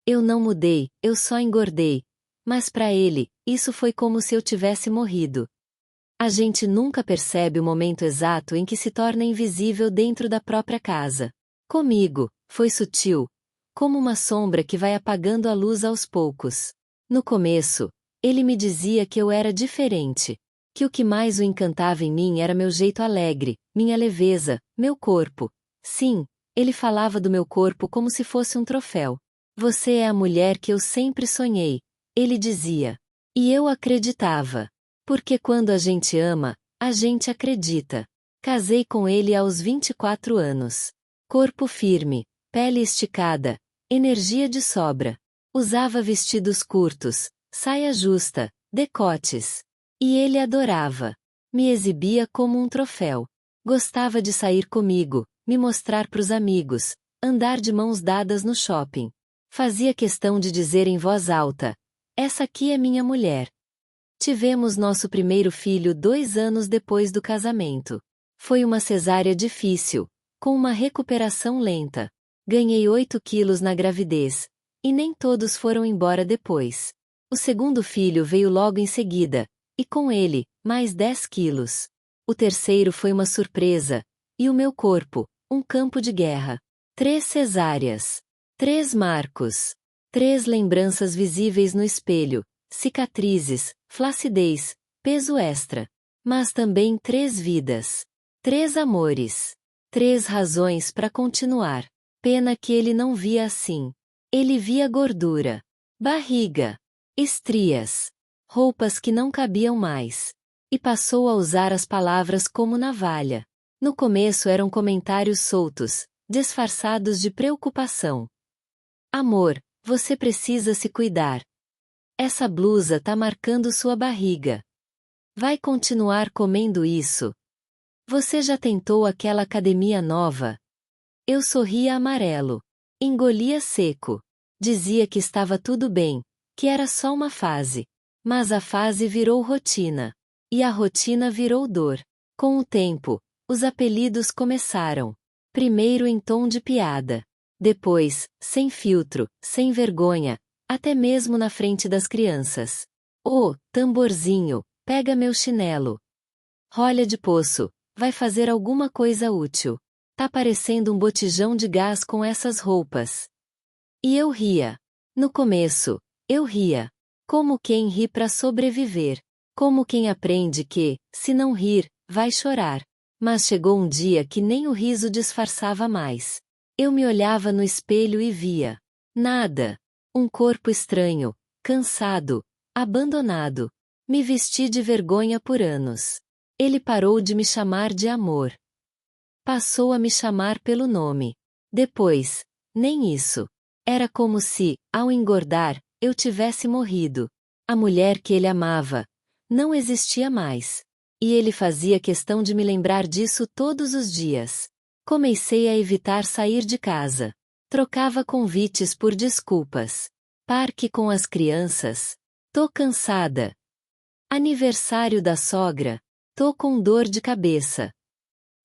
Eu não mudei, eu só engordei. Mas para ele, isso foi como se eu tivesse morrido. A gente nunca percebe o momento exato em que se torna invisível dentro da própria casa. Comigo, foi sutil, como uma sombra que vai apagando a luz aos poucos. No começo, ele me dizia que eu era diferente, que o que mais o encantava em mim era meu jeito alegre, minha leveza, meu corpo. Sim, ele falava do meu corpo como se fosse um troféu. Você é a mulher que eu sempre sonhei, ele dizia. E eu acreditava. Porque quando a gente ama, a gente acredita. Casei com ele aos 24 anos. Corpo firme, pele esticada, energia de sobra. Usava vestidos curtos, saia justa, decotes. E ele adorava. Me exibia como um troféu. Gostava de sair comigo, me mostrar pros amigos, andar de mãos dadas no shopping. Fazia questão de dizer em voz alta: essa aqui é minha mulher. Tivemos nosso primeiro filho 2 anos depois do casamento. Foi uma cesárea difícil, com uma recuperação lenta. Ganhei 8 quilos na gravidez, e nem todos foram embora depois. O segundo filho veio logo em seguida, e com ele, mais 10 quilos. O terceiro foi uma surpresa, e o meu corpo, um campo de guerra. 3 cesáreas. 3 marcos. 3 lembranças visíveis no espelho, cicatrizes, flacidez, peso extra. Mas também 3 vidas. 3 amores. 3 razões para continuar. Pena que ele não via assim. Ele via gordura, barriga, estrias, roupas que não cabiam mais. E passou a usar as palavras como navalha. No começo eram comentários soltos, disfarçados de preocupação. Amor, você precisa se cuidar. Essa blusa tá marcando sua barriga. Vai continuar comendo isso? Você já tentou aquela academia nova? Eu sorria amarelo. Engolia seco. Dizia que estava tudo bem, que era só uma fase. Mas a fase virou rotina. E a rotina virou dor. Com o tempo, os apelidos começaram. Primeiro em tom de piada. Depois, sem filtro, sem vergonha, até mesmo na frente das crianças. Ô, tamborzinho, pega meu chinelo. Rolha de poço, vai fazer alguma coisa útil. Tá parecendo um botijão de gás com essas roupas. E eu ria. No começo, eu ria. Como quem ri para sobreviver. Como quem aprende que, se não rir, vai chorar. Mas chegou um dia que nem o riso disfarçava mais. Eu me olhava no espelho e via. Nada. Um corpo estranho, cansado, abandonado. Me vesti de vergonha por anos. Ele parou de me chamar de amor. Passou a me chamar pelo nome. Depois, nem isso. Era como se, ao engordar, eu tivesse morrido. A mulher que ele amava não existia mais. E ele fazia questão de me lembrar disso todos os dias. Comecei a evitar sair de casa. Trocava convites por desculpas. Parque com as crianças. Tô cansada. Aniversário da sogra. Tô com dor de cabeça.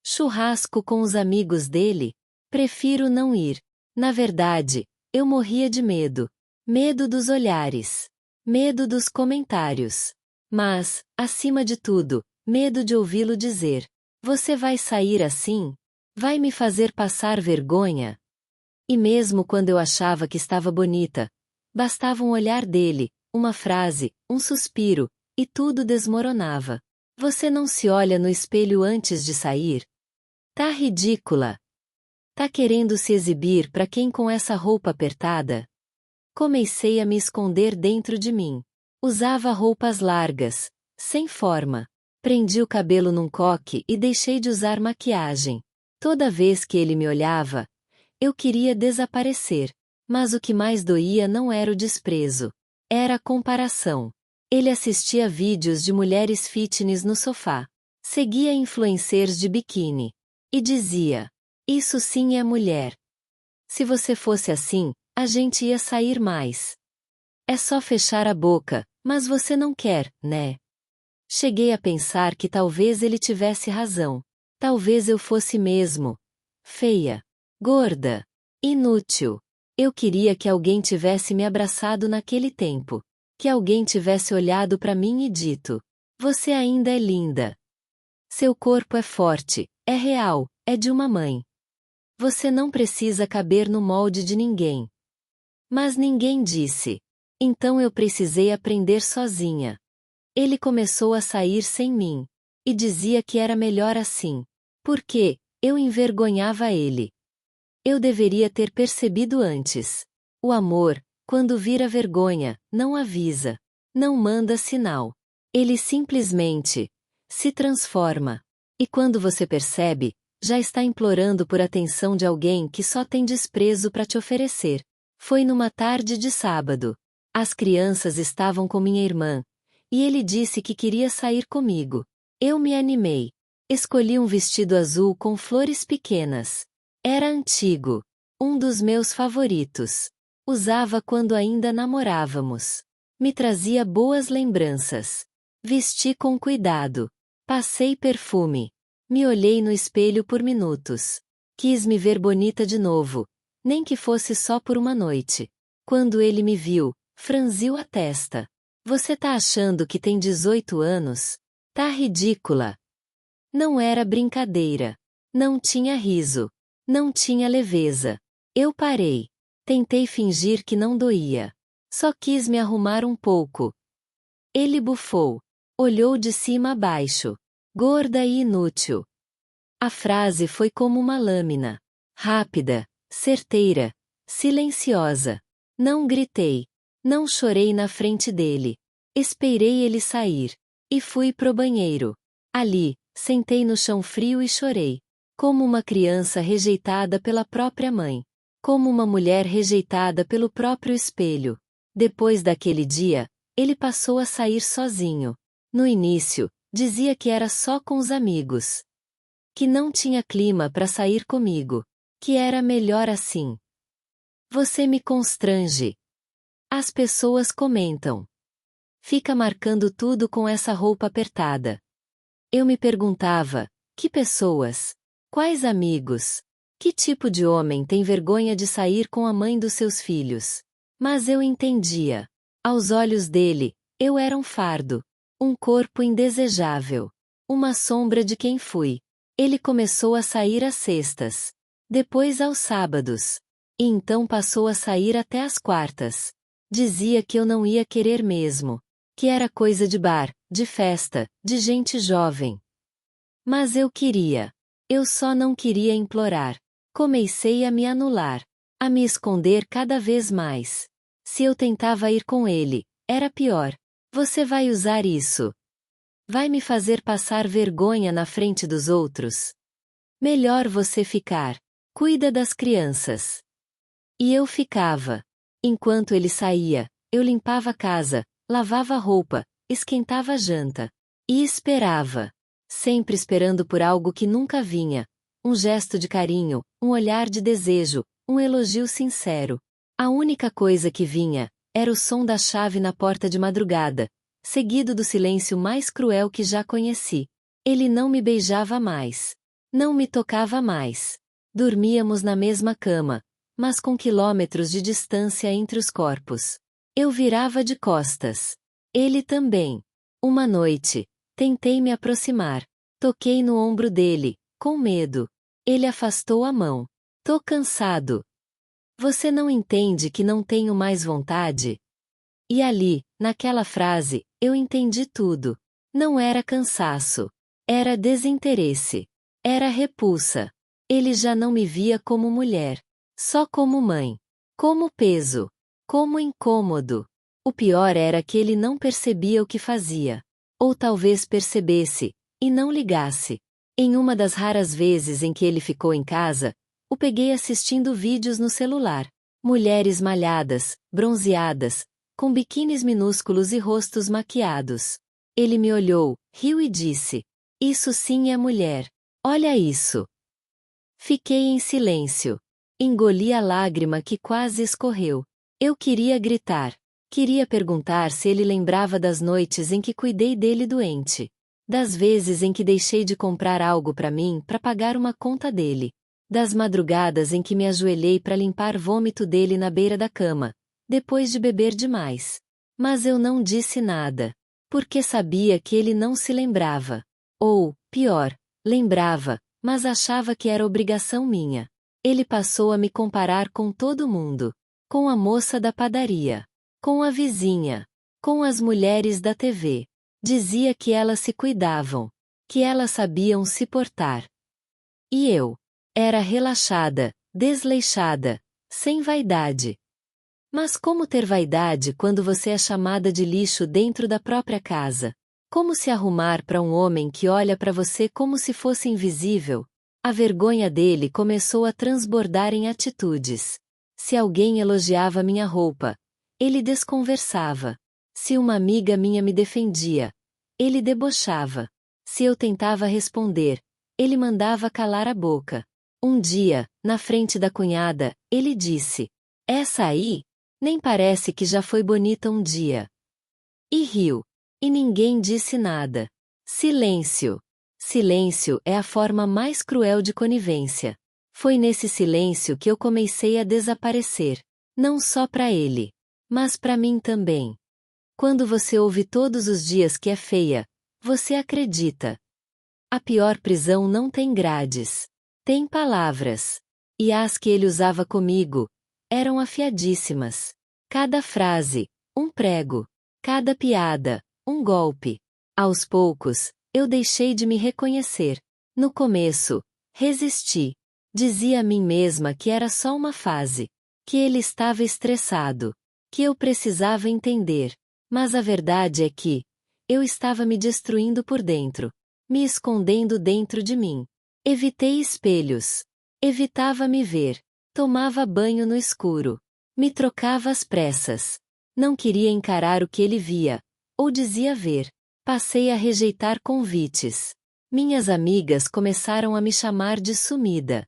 Churrasco com os amigos dele? Prefiro não ir. Na verdade, eu morria de medo. Medo dos olhares. Medo dos comentários. Mas, acima de tudo, medo de ouvi-lo dizer: você vai sair assim? Vai me fazer passar vergonha? E mesmo quando eu achava que estava bonita, bastava um olhar dele, uma frase, um suspiro, e tudo desmoronava. Você não se olha no espelho antes de sair? Tá ridícula. Tá querendo se exibir para quem com essa roupa apertada? Comecei a me esconder dentro de mim. Usava roupas largas, sem forma. Prendi o cabelo num coque e deixei de usar maquiagem. Toda vez que ele me olhava, eu queria desaparecer. Mas o que mais doía não era o desprezo. Era a comparação. Ele assistia vídeos de mulheres fitness no sofá. Seguia influencers de biquíni. E dizia: isso sim é mulher. Se você fosse assim, a gente ia sair mais. É só fechar a boca, mas você não quer, né? Cheguei a pensar que talvez ele tivesse razão. Talvez eu fosse mesmo feia, gorda, inútil. Eu queria que alguém tivesse me abraçado naquele tempo. Que alguém tivesse olhado para mim e dito: você ainda é linda. Seu corpo é forte, é real, é de uma mãe. Você não precisa caber no molde de ninguém. Mas ninguém disse. Então eu precisei aprender sozinha. Ele começou a sair sem mim. E dizia que era melhor assim. Porque eu envergonhava ele. Eu deveria ter percebido antes. O amor, quando vira vergonha, não avisa. Não manda sinal. Ele simplesmente se transforma. E quando você percebe, já está implorando por atenção de alguém que só tem desprezo para te oferecer. Foi numa tarde de sábado. As crianças estavam com minha irmã. E ele disse que queria sair comigo. Eu me animei. Escolhi um vestido azul com flores pequenas. Era antigo. Um dos meus favoritos. Usava quando ainda namorávamos. Me trazia boas lembranças. Vesti com cuidado. Passei perfume. Me olhei no espelho por minutos. Quis me ver bonita de novo. Nem que fosse só por uma noite. Quando ele me viu, franziu a testa. Você tá achando que tem 18 anos? Tá ridícula. Não era brincadeira. Não tinha riso. Não tinha leveza. Eu parei. Tentei fingir que não doía. Só quis me arrumar um pouco. Ele bufou. Olhou de cima a baixo. Gorda e inútil. A frase foi como uma lâmina. Rápida, certeira, silenciosa. Não gritei. Não chorei na frente dele. Esperei ele sair. E fui pro banheiro. Ali, sentei no chão frio e chorei. Como uma criança rejeitada pela própria mãe. Como uma mulher rejeitada pelo próprio espelho. Depois daquele dia, ele passou a sair sozinho. No início, dizia que era só com os amigos. Que não tinha clima para sair comigo. Que era melhor assim. Você me constrange. As pessoas comentam. Fica marcando tudo com essa roupa apertada. Eu me perguntava, que pessoas? Quais amigos? Que tipo de homem tem vergonha de sair com a mãe dos seus filhos? Mas eu entendia. Aos olhos dele, eu era um fardo. Um corpo indesejável. Uma sombra de quem fui. Ele começou a sair às sextas. Depois aos sábados. E então passou a sair até às quartas. Dizia que eu não ia querer mesmo. Que era coisa de bar, de festa, de gente jovem. Mas eu queria. Eu só não queria implorar. Comecei a me anular. A me esconder cada vez mais. Se eu tentava ir com ele, era pior. Você vai usar isso. Vai me fazer passar vergonha na frente dos outros. Melhor você ficar. Cuida das crianças. E eu ficava. Enquanto ele saía, eu limpava a casa, lavava a roupa, esquentava a janta. E esperava. Sempre esperando por algo que nunca vinha. Um gesto de carinho, um olhar de desejo, um elogio sincero. A única coisa que vinha era o som da chave na porta de madrugada, seguido do silêncio mais cruel que já conheci. Ele não me beijava mais. Não me tocava mais. Dormíamos na mesma cama, mas com quilômetros de distância entre os corpos. Eu virava de costas. Ele também. Uma noite, tentei me aproximar. Toquei no ombro dele, com medo. Ele afastou a mão. Tô cansado. Você não entende que não tenho mais vontade? E ali, naquela frase, eu entendi tudo. Não era cansaço. Era desinteresse. Era repulsa. Ele já não me via como mulher. Só como mãe. Como peso. Como incômodo. O pior era que ele não percebia o que fazia. Ou talvez percebesse, e não ligasse. Em uma das raras vezes em que ele ficou em casa, o peguei assistindo vídeos no celular. Mulheres malhadas, bronzeadas, com biquínis minúsculos e rostos maquiados. Ele me olhou, riu e disse: isso sim é mulher. Olha isso. Fiquei em silêncio. Engoli a lágrima que quase escorreu. Eu queria gritar. Queria perguntar se ele lembrava das noites em que cuidei dele doente. Das vezes em que deixei de comprar algo para mim para pagar uma conta dele. Das madrugadas em que me ajoelhei para limpar vômito dele na beira da cama, depois de beber demais. Mas eu não disse nada, porque sabia que ele não se lembrava. Ou, pior, lembrava, mas achava que era obrigação minha. Ele passou a me comparar com todo mundo. Com a moça da padaria. Com a vizinha. Com as mulheres da TV. Dizia que elas se cuidavam. Que elas sabiam se portar. E eu? Era relaxada, desleixada, sem vaidade. Mas como ter vaidade quando você é chamada de lixo dentro da própria casa? Como se arrumar para um homem que olha para você como se fosse invisível? A vergonha dele começou a transbordar em atitudes. Se alguém elogiava minha roupa, ele desconversava. Se uma amiga minha me defendia, ele debochava. Se eu tentava responder, ele mandava calar a boca. Um dia, na frente da cunhada, ele disse: "Essa aí? Nem parece que já foi bonita um dia." E riu. E ninguém disse nada. Silêncio. Silêncio é a forma mais cruel de conivência. Foi nesse silêncio que eu comecei a desaparecer. Não só para ele, mas para mim também. Quando você ouve todos os dias que é feia, você acredita. A pior prisão não tem grades. Tem palavras. E as que ele usava comigo eram afiadíssimas. Cada frase, um prego. Cada piada, um golpe. Aos poucos, eu deixei de me reconhecer. No começo, resisti. Dizia a mim mesma que era só uma fase. Que ele estava estressado. Que eu precisava entender. Mas a verdade é que eu estava me destruindo por dentro. Me escondendo dentro de mim. Evitei espelhos. Evitava me ver. Tomava banho no escuro. Me trocava às pressas. Não queria encarar o que ele via, ou dizia ver. Passei a rejeitar convites. Minhas amigas começaram a me chamar de sumida.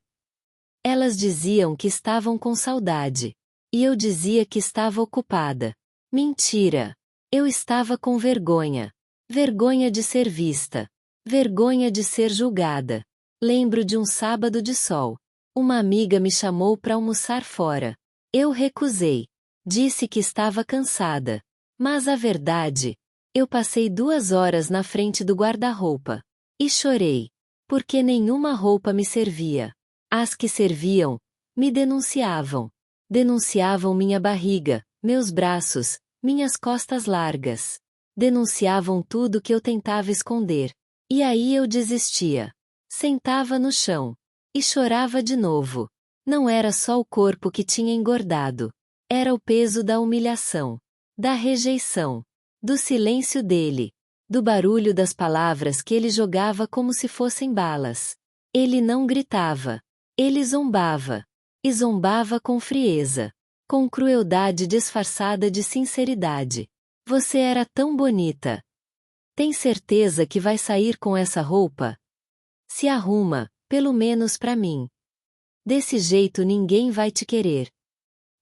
Elas diziam que estavam com saudade. E eu dizia que estava ocupada. Mentira. Eu estava com vergonha. Vergonha de ser vista. Vergonha de ser julgada. Lembro de um sábado de sol. Uma amiga me chamou para almoçar fora. Eu recusei. Disse que estava cansada. Mas a verdade, eu passei 2 horas na frente do guarda-roupa. E chorei. Porque nenhuma roupa me servia. As que serviam, me denunciavam. Denunciavam minha barriga, meus braços, minhas costas largas. Denunciavam tudo que eu tentava esconder. E aí eu desistia. Sentava no chão. E chorava de novo. Não era só o corpo que tinha engordado. Era o peso da humilhação. Da rejeição. Do silêncio dele. Do barulho das palavras que ele jogava como se fossem balas. Ele não gritava. Ele zombava. E zombava com frieza. Com crueldade disfarçada de sinceridade. Você era tão bonita. Tem certeza que vai sair com essa roupa? Se arruma, pelo menos pra mim. Desse jeito ninguém vai te querer.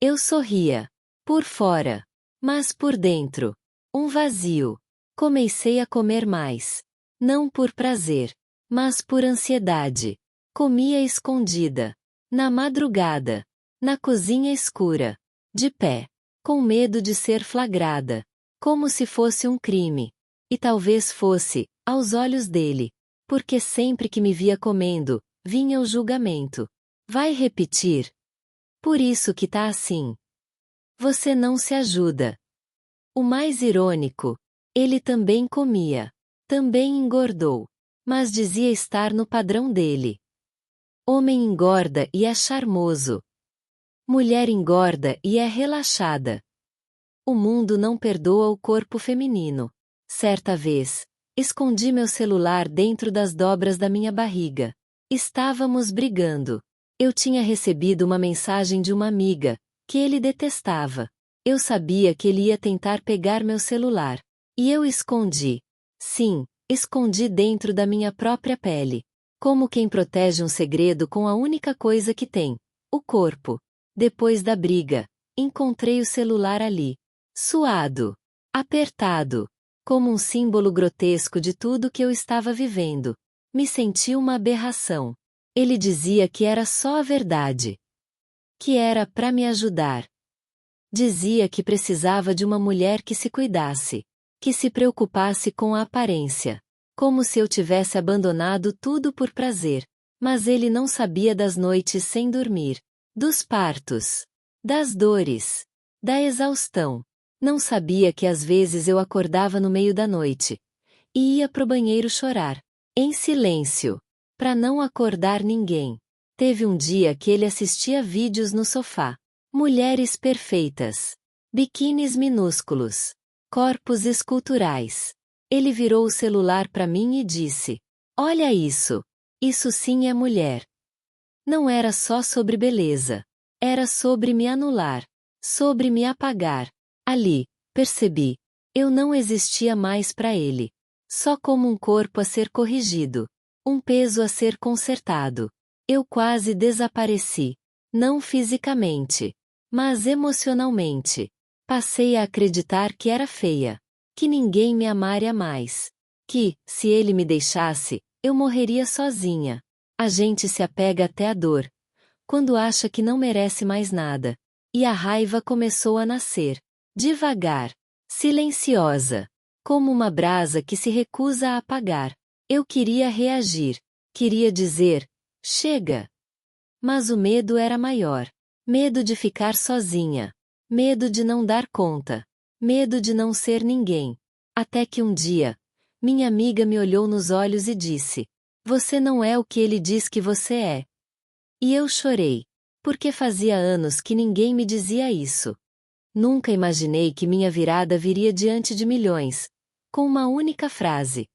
Eu sorria. Por fora. Mas por dentro. Um vazio. Comecei a comer mais. Não por prazer. Mas por ansiedade. Comia escondida. Na madrugada. Na cozinha escura. De pé. Com medo de ser flagrada. Como se fosse um crime. E talvez fosse, aos olhos dele. Porque sempre que me via comendo, vinha o julgamento. Vai repetir? Por isso que tá assim. Você não se ajuda. O mais irônico, ele também comia. Também engordou. Mas dizia estar no padrão dele. Homem engorda e é charmoso. Mulher engorda e é relaxada. O mundo não perdoa o corpo feminino. Certa vez, escondi meu celular dentro das dobras da minha barriga. Estávamos brigando. Eu tinha recebido uma mensagem de uma amiga, que ele detestava. Eu sabia que ele ia tentar pegar meu celular. E eu escondi. Sim, escondi dentro da minha própria pele. Como quem protege um segredo com a única coisa que tem: o corpo. Depois da briga, encontrei o celular ali. Suado. Apertado. Como um símbolo grotesco de tudo que eu estava vivendo. Me senti uma aberração. Ele dizia que era só a verdade. Que era para me ajudar. Dizia que precisava de uma mulher que se cuidasse. Que se preocupasse com a aparência. Como se eu tivesse abandonado tudo por prazer. Mas ele não sabia das noites sem dormir. Dos partos. Das dores. Da exaustão. Não sabia que às vezes eu acordava no meio da noite. E ia pro banheiro chorar. Em silêncio. Para não acordar ninguém. Teve um dia que ele assistia vídeos no sofá. Mulheres perfeitas. Biquínis minúsculos. Corpos esculturais. Ele virou o celular para mim e disse: "Olha isso. Isso sim é mulher." Não era só sobre beleza. Era sobre me anular. Sobre me apagar. Ali, percebi. Eu não existia mais para ele. Só como um corpo a ser corrigido. Um peso a ser consertado. Eu quase desapareci. Não fisicamente. Mas emocionalmente. Passei a acreditar que era feia. Que ninguém me amaria mais. Que, se ele me deixasse, eu morreria sozinha. A gente se apega até a dor. Quando acha que não merece mais nada. E a raiva começou a nascer. Devagar. Silenciosa. Como uma brasa que se recusa a apagar. Eu queria reagir. Queria dizer: "Chega." Mas o medo era maior. Medo de ficar sozinha. Medo de não dar conta. Medo de não ser ninguém. Até que um dia, minha amiga me olhou nos olhos e disse: "Você não é o que ele diz que você é." E eu chorei. Porque fazia anos que ninguém me dizia isso. Nunca imaginei que minha virada viria diante de milhões. Com uma única frase.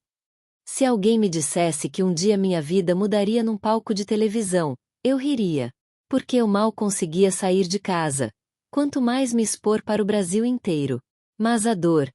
Se alguém me dissesse que um dia minha vida mudaria num palco de televisão, eu riria. Porque eu mal conseguia sair de casa. Quanto mais me expor para o Brasil inteiro. Mas a dor,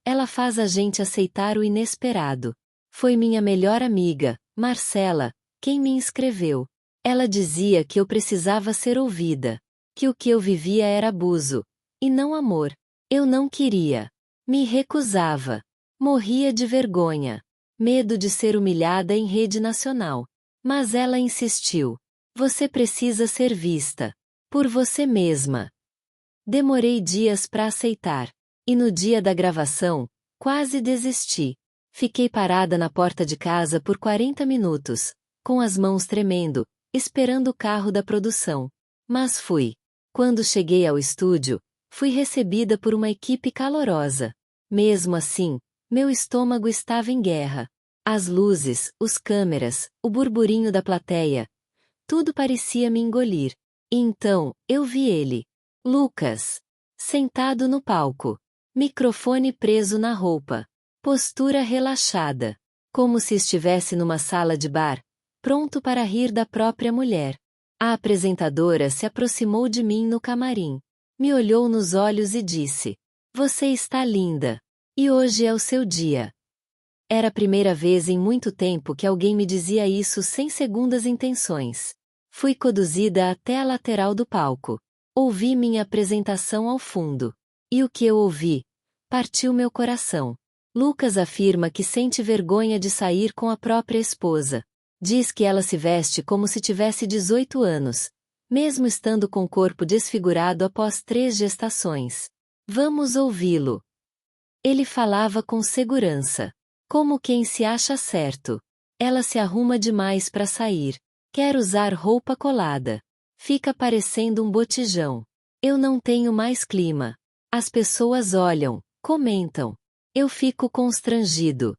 ela faz a gente aceitar o inesperado. Foi minha melhor amiga, Marcela, quem me inscreveu. Ela dizia que eu precisava ser ouvida. Que o que eu vivia era abuso. E não amor. Eu não queria. Me recusava. Morria de vergonha. Medo de ser humilhada em rede nacional. Mas ela insistiu. Você precisa ser vista. Por você mesma. Demorei dias para aceitar. E no dia da gravação, quase desisti. Fiquei parada na porta de casa por 40 minutos, com as mãos tremendo, esperando o carro da produção. Mas fui. Quando cheguei ao estúdio, fui recebida por uma equipe calorosa. Mesmo assim, meu estômago estava em guerra. As luzes, os câmeras, o burburinho da plateia. Tudo parecia me engolir. E então, eu vi ele. Lucas. Sentado no palco. Microfone preso na roupa. Postura relaxada. Como se estivesse numa sala de bar, pronto para rir da própria mulher. A apresentadora se aproximou de mim no camarim. Me olhou nos olhos e disse: "Você está linda. E hoje é o seu dia." Era a primeira vez em muito tempo que alguém me dizia isso sem segundas intenções. Fui conduzida até a lateral do palco. Ouvi minha apresentação ao fundo. E o que eu ouvi? Partiu meu coração. Lucas afirma que sente vergonha de sair com a própria esposa. Diz que ela se veste como se tivesse 18 anos, mesmo estando com o corpo desfigurado após 3 gestações. Vamos ouvi-lo. Ele falava com segurança. Como quem se acha certo. Ela se arruma demais para sair. Quer usar roupa colada. Fica parecendo um botijão. Eu não tenho mais clima. As pessoas olham, comentam. Eu fico constrangido.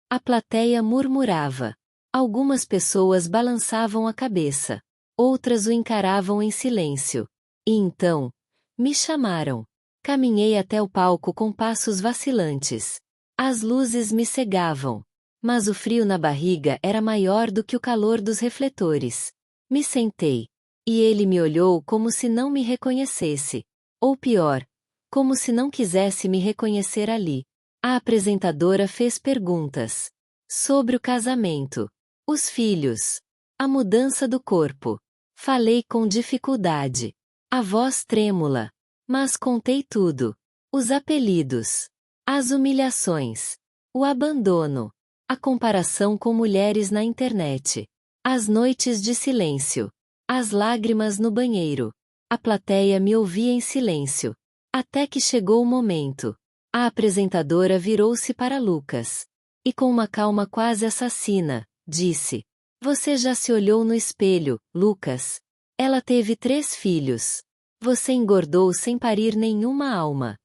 A plateia murmurava. Algumas pessoas balançavam a cabeça. Outras o encaravam em silêncio. E então, me chamaram. Caminhei até o palco com passos vacilantes. As luzes me cegavam. Mas o frio na barriga era maior do que o calor dos refletores. Me sentei. E ele me olhou como se não me reconhecesse. Ou pior, como se não quisesse me reconhecer ali. A apresentadora fez perguntas. Sobre o casamento. Os filhos. A mudança do corpo. Falei com dificuldade. A voz trêmula. Mas contei tudo. Os apelidos. As humilhações. O abandono. A comparação com mulheres na internet. As noites de silêncio. As lágrimas no banheiro. A plateia me ouvia em silêncio. Até que chegou o momento. A apresentadora virou-se para Lucas. E com uma calma quase assassina, disse: Você já se olhou no espelho, Lucas? Ela teve 3 filhos. Você engordou sem parir nenhuma alma.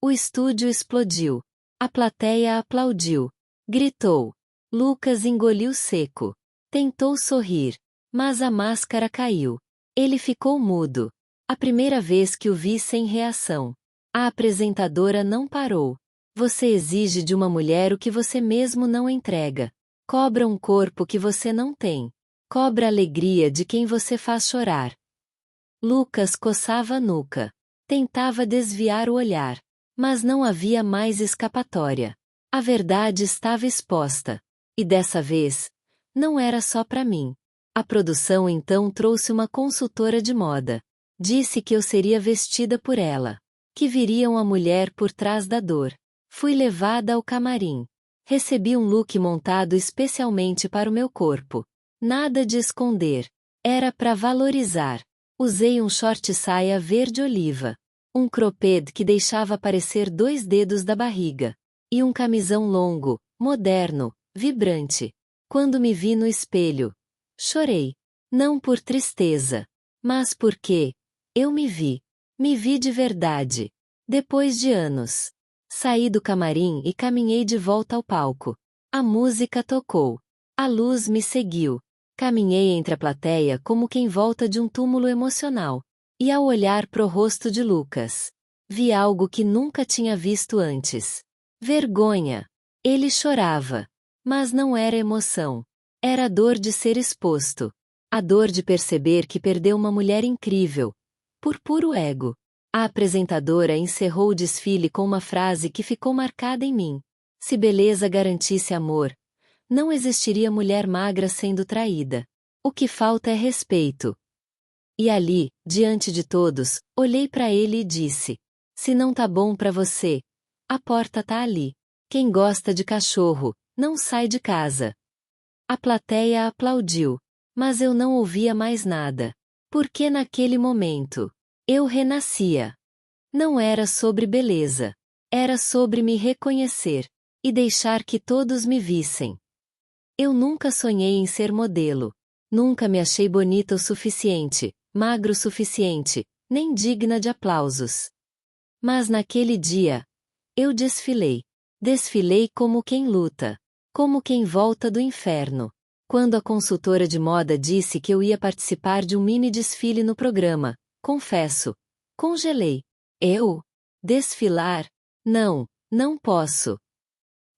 O estúdio explodiu. A plateia aplaudiu. Gritou. Lucas engoliu seco. Tentou sorrir. Mas a máscara caiu. Ele ficou mudo. A primeira vez que o vi sem reação. A apresentadora não parou. Você exige de uma mulher o que você mesmo não entrega. Cobra um corpo que você não tem. Cobra a alegria de quem você faz chorar. Lucas coçava a nuca. Tentava desviar o olhar. Mas não havia mais escapatória. A verdade estava exposta. E dessa vez, não era só para mim. A produção então trouxe uma consultora de moda. Disse que eu seria vestida por ela. Que viria uma mulher por trás da dor. Fui levada ao camarim. Recebi um look montado especialmente para o meu corpo. Nada de esconder. Era para valorizar. Usei um short-saia verde-oliva. Um cropped que deixava aparecer 2 dedos da barriga. E um camisão longo, moderno, vibrante. Quando me vi no espelho, chorei. Não por tristeza. Mas porque eu me vi. Me vi de verdade. Depois de anos. Saí do camarim e caminhei de volta ao palco. A música tocou. A luz me seguiu. Caminhei entre a plateia como quem volta de um túmulo emocional. E ao olhar pro rosto de Lucas, vi algo que nunca tinha visto antes. Vergonha. Ele chorava. Mas não era emoção. Era a dor de ser exposto. A dor de perceber que perdeu uma mulher incrível. Por puro ego. A apresentadora encerrou o desfile com uma frase que ficou marcada em mim. Se beleza garantisse amor, não existiria mulher magra sendo traída. O que falta é respeito. E ali, diante de todos, olhei para ele e disse: Se não tá bom para você, a porta tá ali. Quem gosta de cachorro, não sai de casa. A plateia aplaudiu, mas eu não ouvia mais nada. Porque naquele momento, eu renascia. Não era sobre beleza. Era sobre me reconhecer e deixar que todos me vissem. Eu nunca sonhei em ser modelo. Nunca me achei bonita o suficiente, magro o suficiente, nem digna de aplausos. Mas naquele dia, eu desfilei. Desfilei como quem luta. Como quem volta do inferno. Quando a consultora de moda disse que eu ia participar de um mini desfile no programa, confesso, congelei. Eu? Desfilar? Não, não posso.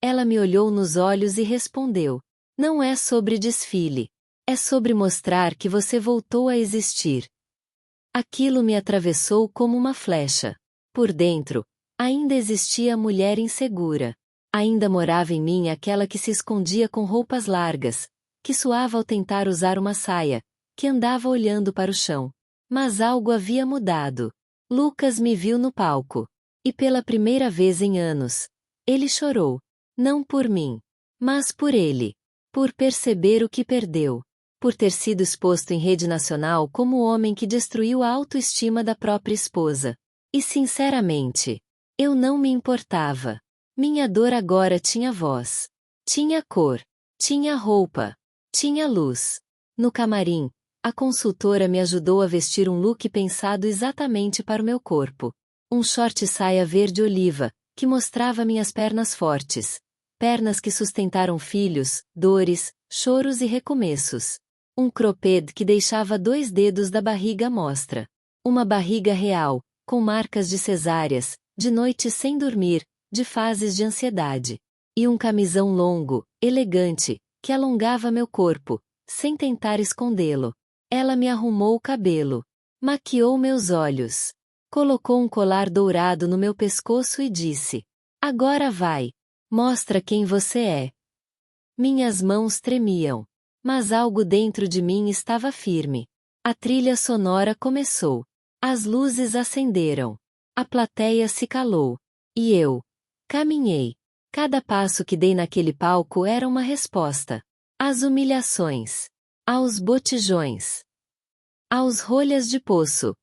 Ela me olhou nos olhos e respondeu: Não é sobre desfile. É sobre mostrar que você voltou a existir. Aquilo me atravessou como uma flecha. Por dentro, ainda existia a mulher insegura. Ainda morava em mim aquela que se escondia com roupas largas, que suava ao tentar usar uma saia, que andava olhando para o chão. Mas algo havia mudado. Lucas me viu no palco. E pela primeira vez em anos, ele chorou. Não por mim, mas por ele. Por perceber o que perdeu. Por ter sido exposto em rede nacional como o homem que destruiu a autoestima da própria esposa. E sinceramente, eu não me importava. Minha dor agora tinha voz. Tinha cor. Tinha roupa. Tinha luz. No camarim, a consultora me ajudou a vestir um look pensado exatamente para o meu corpo. Um short-saia verde-oliva, que mostrava minhas pernas fortes. Pernas que sustentaram filhos, dores, choros e recomeços. Um cropped que deixava 2 dedos da barriga à mostra. Uma barriga real, com marcas de cesáreas, de noites sem dormir, de fases de ansiedade. E um camisão longo, elegante, que alongava meu corpo, sem tentar escondê-lo. Ela me arrumou o cabelo. Maquiou meus olhos. Colocou um colar dourado no meu pescoço e disse: Agora vai. Mostra quem você é. Minhas mãos tremiam. Mas algo dentro de mim estava firme. A trilha sonora começou. As luzes acenderam. A plateia se calou. E eu caminhei. Cada passo que dei naquele palco era uma resposta. Às humilhações. aos botijões, aos rolhas de poço,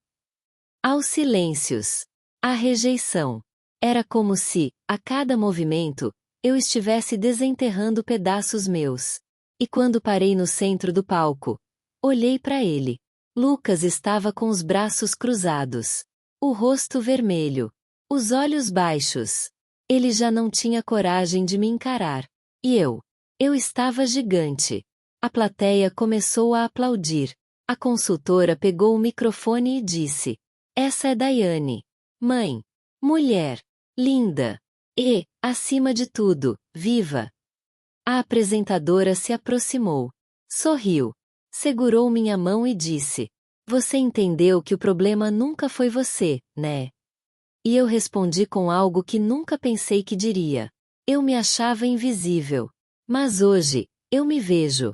aos silêncios, à rejeição. Era como se, a cada movimento, eu estivesse desenterrando pedaços meus. E quando parei no centro do palco, olhei para ele. Lucas estava com os braços cruzados, o rosto vermelho, os olhos baixos. Ele já não tinha coragem de me encarar. E eu estava gigante. A plateia começou a aplaudir. A consultora pegou o microfone e disse: "Essa é Daiane. Mãe. Mulher. Linda. E, acima de tudo, viva." A apresentadora se aproximou. Sorriu. Segurou minha mão e disse: "Você entendeu que o problema nunca foi você, né?" E eu respondi com algo que nunca pensei que diria. Eu me achava invisível. Mas hoje, eu me vejo.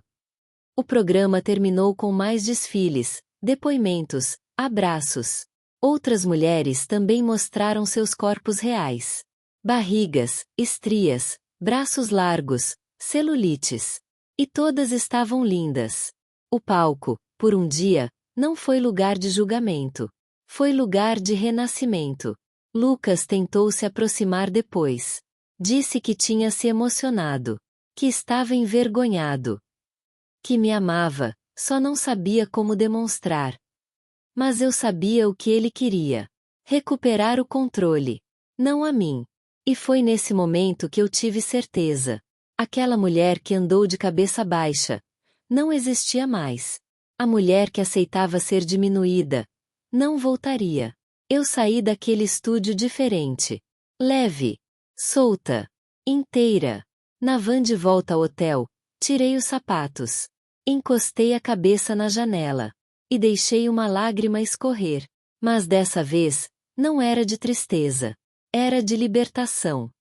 O programa terminou com mais desfiles, depoimentos, abraços. Outras mulheres também mostraram seus corpos reais. Barrigas, estrias, braços largos, celulites. E todas estavam lindas. O palco, por um dia, não foi lugar de julgamento. Foi lugar de renascimento. Lucas tentou se aproximar depois. Disse que tinha se emocionado. Que estava envergonhado. Que me amava, só não sabia como demonstrar. Mas eu sabia o que ele queria. Recuperar o controle. Não a mim. E foi nesse momento que eu tive certeza. Aquela mulher que andou de cabeça baixa. Não existia mais. A mulher que aceitava ser diminuída. Não voltaria. Eu saí daquele estúdio diferente. Leve. Solta. Inteira. Na van de volta ao hotel, tirei os sapatos. Encostei a cabeça na janela. E deixei uma lágrima escorrer. Mas dessa vez, não era de tristeza. Era de libertação.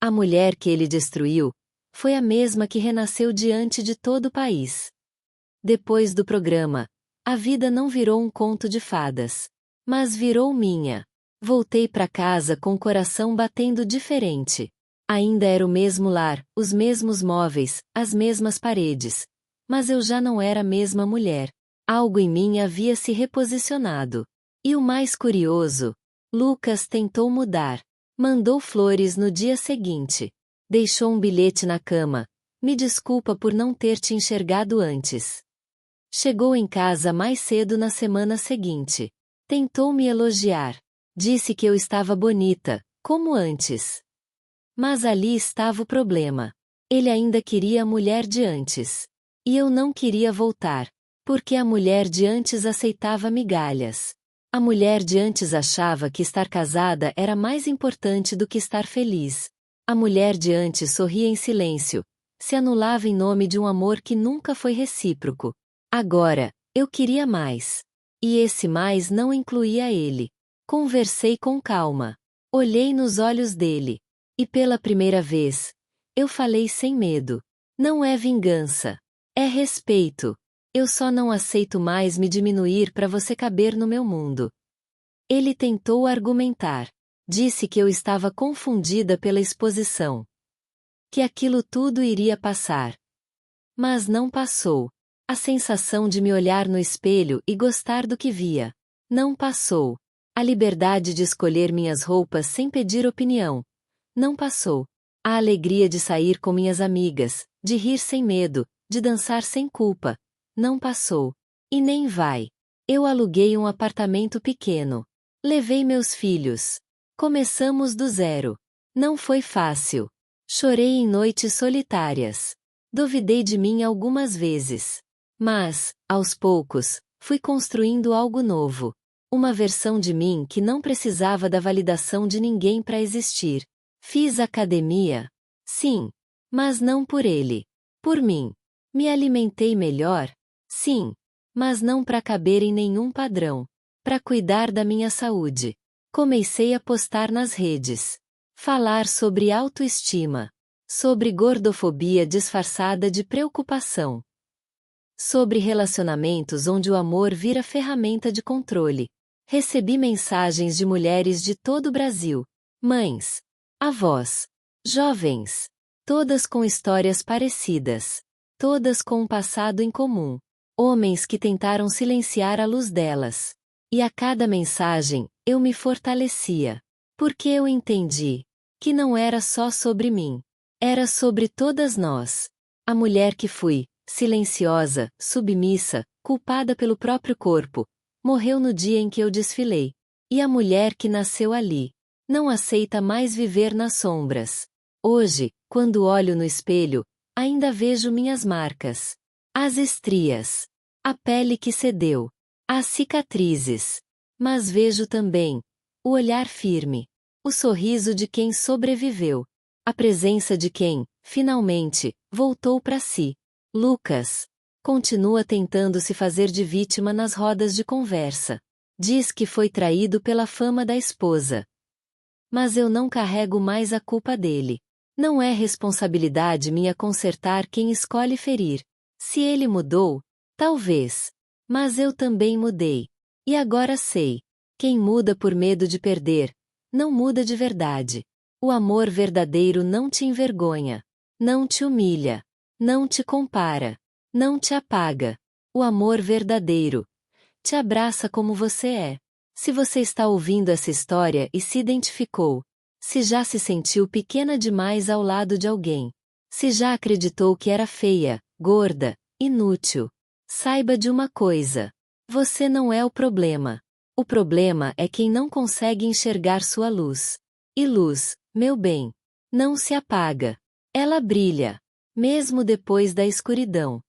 A mulher que ele destruiu foi a mesma que renasceu diante de todo o país. Depois do programa, a vida não virou um conto de fadas. Mas virou minha. Voltei para casa com o coração batendo diferente. Ainda era o mesmo lar, os mesmos móveis, as mesmas paredes. Mas eu já não era a mesma mulher. Algo em mim havia se reposicionado. E o mais curioso, Lucas tentou mudar. Mandou flores no dia seguinte. Deixou um bilhete na cama. Me desculpa por não ter te enxergado antes. Chegou em casa mais cedo na semana seguinte. Tentou me elogiar. Disse que eu estava bonita, como antes. Mas ali estava o problema. Ele ainda queria a mulher de antes. E eu não queria voltar. Porque a mulher de antes aceitava migalhas. A mulher de antes achava que estar casada era mais importante do que estar feliz. A mulher de antes sorria em silêncio. Se anulava em nome de um amor que nunca foi recíproco. Agora, eu queria mais. E esse mais não incluía ele. Conversei com calma. Olhei nos olhos dele. E pela primeira vez, eu falei sem medo. Não é vingança. É respeito. Eu só não aceito mais me diminuir para você caber no meu mundo. Ele tentou argumentar. Disse que eu estava confundida pela exposição. Que aquilo tudo iria passar. Mas não passou. A sensação de me olhar no espelho e gostar do que via. Não passou. A liberdade de escolher minhas roupas sem pedir opinião. Não passou. A alegria de sair com minhas amigas, de rir sem medo, de dançar sem culpa. Não passou. E nem vai. Eu aluguei um apartamento pequeno. Levei meus filhos. Começamos do zero. Não foi fácil. Chorei em noites solitárias. Duvidei de mim algumas vezes. Mas, aos poucos, fui construindo algo novo. Uma versão de mim que não precisava da validação de ninguém para existir. Fiz academia. Sim. Mas não por ele. Por mim. Me alimentei melhor. Sim. Mas não para caber em nenhum padrão. Para cuidar da minha saúde. Comecei a postar nas redes. Falar sobre autoestima. Sobre gordofobia disfarçada de preocupação. Sobre relacionamentos onde o amor vira ferramenta de controle. Recebi mensagens de mulheres de todo o Brasil. Mães. Avós. Jovens. Todas com histórias parecidas. Todas com um passado em comum. Homens que tentaram silenciar a luz delas. E a cada mensagem, eu me fortalecia. Porque eu entendi que não era só sobre mim. Era sobre todas nós. A mulher que fui, silenciosa, submissa, culpada pelo próprio corpo, morreu no dia em que eu desfilei. E a mulher que nasceu ali, não aceita mais viver nas sombras. Hoje, quando olho no espelho, ainda vejo minhas marcas. As estrias. A pele que cedeu. As cicatrizes. Mas vejo também o olhar firme. O sorriso de quem sobreviveu. A presença de quem, finalmente, voltou para si. Lucas continua tentando se fazer de vítima nas rodas de conversa. Diz que foi traído pela fama da esposa. Mas eu não carrego mais a culpa dele. Não é responsabilidade minha consertar quem escolhe ferir. Se ele mudou, talvez. Mas eu também mudei. E agora sei. Quem muda por medo de perder, não muda de verdade. O amor verdadeiro não te envergonha. Não te humilha. Não te compara. Não te apaga. O amor verdadeiro te abraça como você é. Se você está ouvindo essa história e se identificou, se já se sentiu pequena demais ao lado de alguém, se já acreditou que era feia, gorda, inútil, saiba de uma coisa: você não é o problema. O problema é quem não consegue enxergar sua luz. E luz, meu bem, não se apaga. Ela brilha, mesmo depois da escuridão.